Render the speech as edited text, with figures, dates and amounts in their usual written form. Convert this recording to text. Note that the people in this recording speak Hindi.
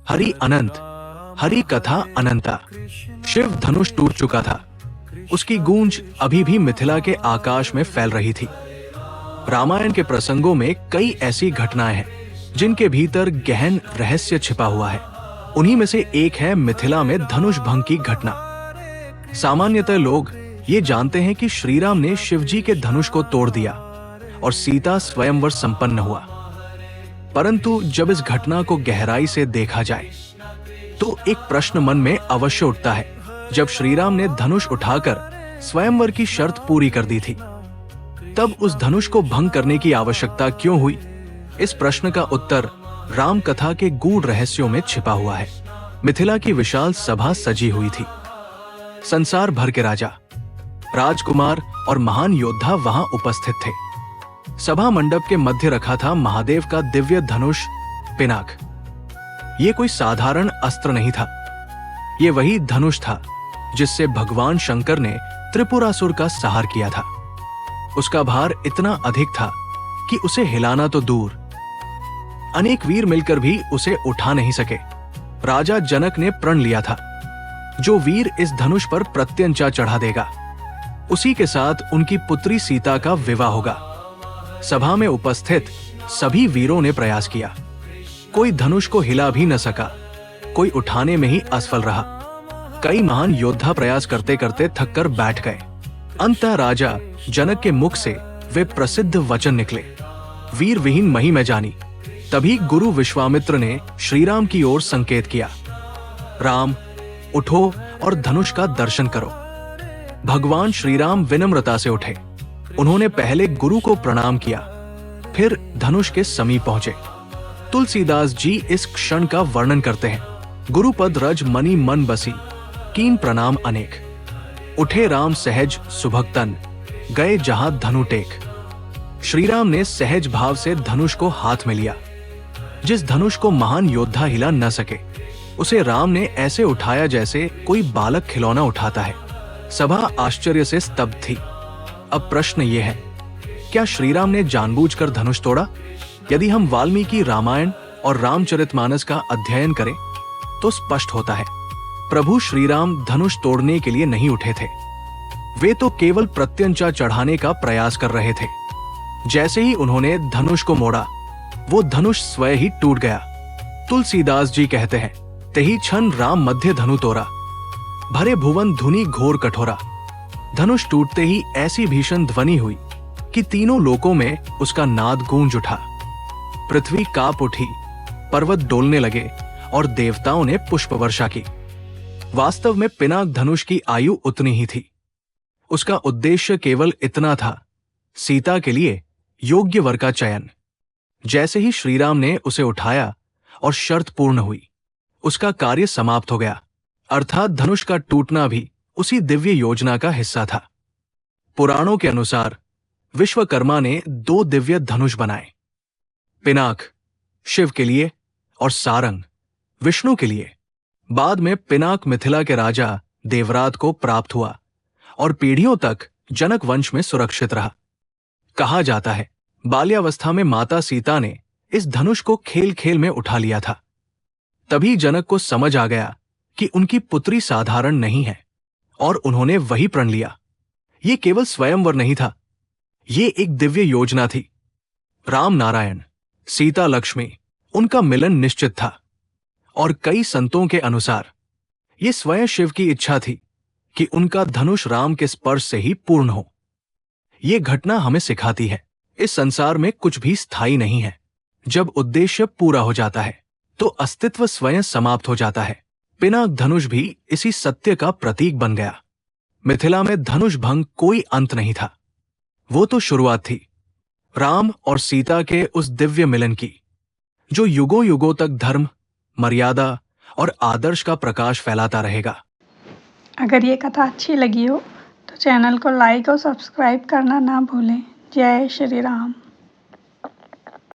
हरि अनंत, हरि कथा अनंता। शिव धनुष टूट चुका था। उसकी गूंज अभी भी मिथिला के आकाश में फैल रही थी। रामायण के प्रसंगों में कई ऐसी घटनाएं हैं जिनके भीतर गहन रहस्य छिपा हुआ है। उन्हीं में से एक है मिथिला में धनुष भंग की घटना। सामान्यतः लोग ये जानते हैं कि श्री राम ने शिवजी के धनुष को तोड़ दिया और सीता स्वयंवर संपन्न हुआ। परंतु जब इस घटना को गहराई से देखा जाए तो एक प्रश्न मन में अवश्य उठता है। जब श्री राम ने धनुष उठाकर स्वयंवर की शर्त पूरी कर दी थी, तब उस धनुष को भंग करने की आवश्यकता क्यों हुई? इस प्रश्न का उत्तर राम कथा के गूढ़ रहस्यों में छिपा हुआ है। मिथिला की विशाल सभा सजी हुई थी। संसार भर के राजा, राजकुमार और महान योद्धा वहां उपस्थित थे। सभा मंडप के मध्य रखा था महादेव का दिव्य धनुष पिनाक। ये कोई साधारण अस्त्र नहीं था। ये वही धनुष था जिससे भगवान शंकर ने त्रिपुरासुर का संहार किया था। उसका भार इतना अधिक था कि उसे हिलाना तो दूर, अनेक वीर मिलकर भी उसे उठा नहीं सके। राजा जनक ने प्रण लिया था, जो वीर इस धनुष पर प्रत्यंचा चढ़ा देगा, उसी के साथ उनकी पुत्री सीता का विवाह होगा। सभा में उपस्थित सभी वीरों ने प्रयास किया। कोई धनुष को हिला भी न सका, कोई उठाने में ही असफल रहा। कई महान योद्धा प्रयास करते करते थककर बैठ गए। अंततः राजा जनक के मुख से वे प्रसिद्ध वचन निकले, वीर विहीन मही मैं जानी। तभी गुरु विश्वामित्र ने श्री राम की ओर संकेत किया, राम उठो और धनुष का दर्शन करो। भगवान श्री राम विनम्रता से उठे। उन्होंने पहले गुरु को प्रणाम किया, फिर धनुष के समीप पहुंचे। तुलसीदास जी इस क्षण का वर्णन करते हैं, गुरुपद रज मनि मन बसी, कीन प्रणाम अनेक। उठे राम सहज सुभगतन, गए जहां धनु टेक। श्री राम ने सहज भाव से धनुष को हाथ में लिया। जिस धनुष को महान योद्धा हिला न सके, उसे राम ने ऐसे उठाया जैसे कोई बालक खिलौना उठाता है। सभा आश्चर्य से स्तब्ध थी। अब प्रश्न यह है, क्या श्री राम ने जानबूझकर धनुष तोड़ा? यदि हम वाल्मीकि रामायण और रामचरितमानस का अध्ययन करें तो स्पष्ट होता है, प्रभु श्री राम धनुष तोड़ने के लिए नहीं उठे थे। वे तो केवल प्रत्यंचा चढ़ाने का प्रयास कर रहे थे। जैसे ही उन्होंने धनुष को मोड़ा, वो धनुष स्वयं ही टूट गया। तुलसीदास जी कहते हैं, तेहि क्षण राम मध्य धनु तोरा, भरे भुवन धुनि घोर कठोरा। धनुष टूटते ही ऐसी भीषण ध्वनि हुई कि तीनों लोकों में उसका नाद गूंज उठा। पृथ्वी कांप उठी, पर्वत डोलने लगे और देवताओं ने पुष्प वर्षा की। वास्तव में पिनाक धनुष की आयु उतनी ही थी। उसका उद्देश्य केवल इतना था, सीता के लिए योग्य वर का चयन। जैसे ही श्रीराम ने उसे उठाया और शर्त पूर्ण हुई, उसका कार्य समाप्त हो गया। अर्थात धनुष का टूटना भी उसी दिव्य योजना का हिस्सा था। पुराणों के अनुसार विश्वकर्मा ने 2 दिव्य धनुष बनाए, पिनाक शिव के लिए और सारंग विष्णु के लिए। बाद में पिनाक मिथिला के राजा देवरात को प्राप्त हुआ और पीढ़ियों तक जनक वंश में सुरक्षित रहा। कहा जाता है, बाल्यावस्था में माता सीता ने इस धनुष को खेल खेल में उठा लिया था। तभी जनक को समझ आ गया कि उनकी पुत्री साधारण नहीं है और उन्होंने वही प्रण लिया। ये केवल स्वयंवर नहीं था, ये एक दिव्य योजना थी। राम नारायण, सीता लक्ष्मी, उनका मिलन निश्चित था। और कई संतों के अनुसार ये स्वयं शिव की इच्छा थी कि उनका धनुष राम के स्पर्श से ही पूर्ण हो। ये घटना हमें सिखाती है, इस संसार में कुछ भी स्थायी नहीं है। जब उद्देश्य पूरा हो जाता है तो अस्तित्व स्वयं समाप्त हो जाता है। पिनाक धनुष भी इसी सत्य का प्रतीक बन गया। मिथिला में धनुष भंग कोई अंत नहीं था, वो तो शुरुआत थी राम और सीता के उस दिव्य मिलन की, जो युगों युगों तक धर्म, मर्यादा और आदर्श का प्रकाश फैलाता रहेगा। अगर ये कथा अच्छी लगी हो तो चैनल को लाइक और सब्सक्राइब करना ना भूलें। जय श्री राम।